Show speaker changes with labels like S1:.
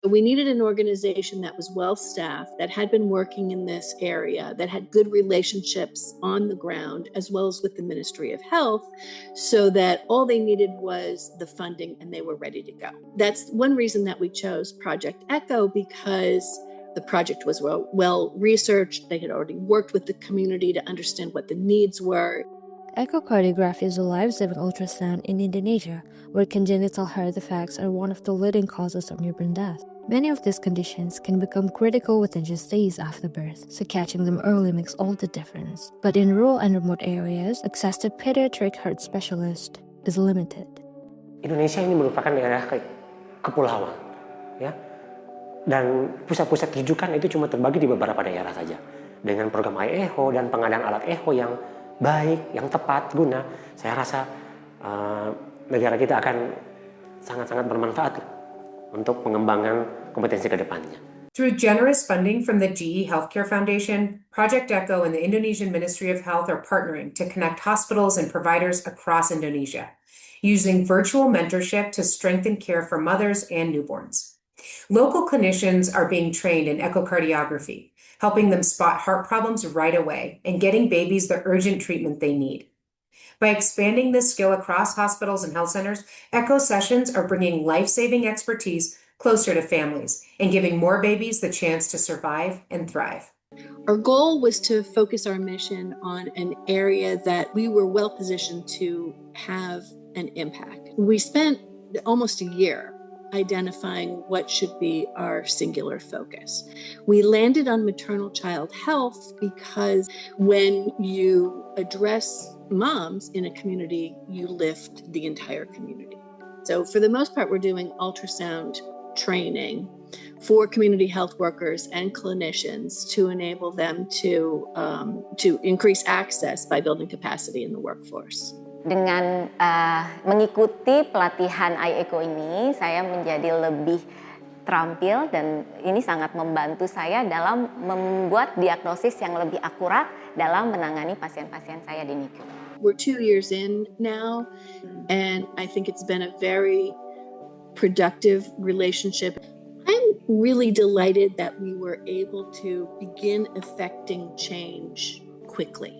S1: We needed an organization that was well-staffed, that had been working in this area, that had good relationships on the ground, as well as with the Ministry of Health, so that all they needed was the funding and they were ready to go. That's one reason that we chose Project ECHO, because the project was well researched. They had already worked with the community to understand what the needs were.
S2: Echocardiography is a life-saving ultrasound in Indonesia, where congenital heart defects are one of the leading causes of newborn death. Many of these conditions can become critical within just days after birth, so catching them early makes all the difference. But in rural and remote areas, access to pediatric heart specialist is limited.
S3: Indonesia ini merupakan daerah kepulauan, ya. Dan pusat-pusat rujukan itu cuma terbagi di beberapa daerah saja. Dengan program iEcho dan pengadaan alat echo yang baik, yang tepat guna, saya rasa negara kita akan sangat-sangat bermanfaat untuk pengembangan kompetensi ke depannya.
S4: Through generous funding from the GE Healthcare Foundation, Project ECHO and the Indonesian Ministry of Health are partnering to connect hospitals and providers across Indonesia, using virtual mentorship to strengthen care for mothers and newborns. Local clinicians are being trained in echocardiography, helping them spot heart problems right away and getting babies the urgent treatment they need. By expanding this skill across hospitals and health centers, ECHO sessions are bringing life-saving expertise closer to families and giving more babies the chance to survive and thrive.
S1: Our goal was to focus our mission on an area that we were well positioned to have an impact. We spent almost a year identifying what should be our singular focus. We landed on maternal child health because when you address moms in a community, you lift the entire community. So for the most part, we're doing ultrasound training for community health workers and clinicians to enable them to increase access by building capacity in the workforce.
S5: Dengan mengikuti pelatihan iEcho ini, saya menjadi lebih terampil dan ini sangat membantu saya dalam membuat diagnosis yang lebih akurat dalam menangani pasien-pasien saya di NICU.
S1: We're 2 years in now, and I think it's been a very productive relationship. I'm really delighted that we were able to begin effecting change quickly.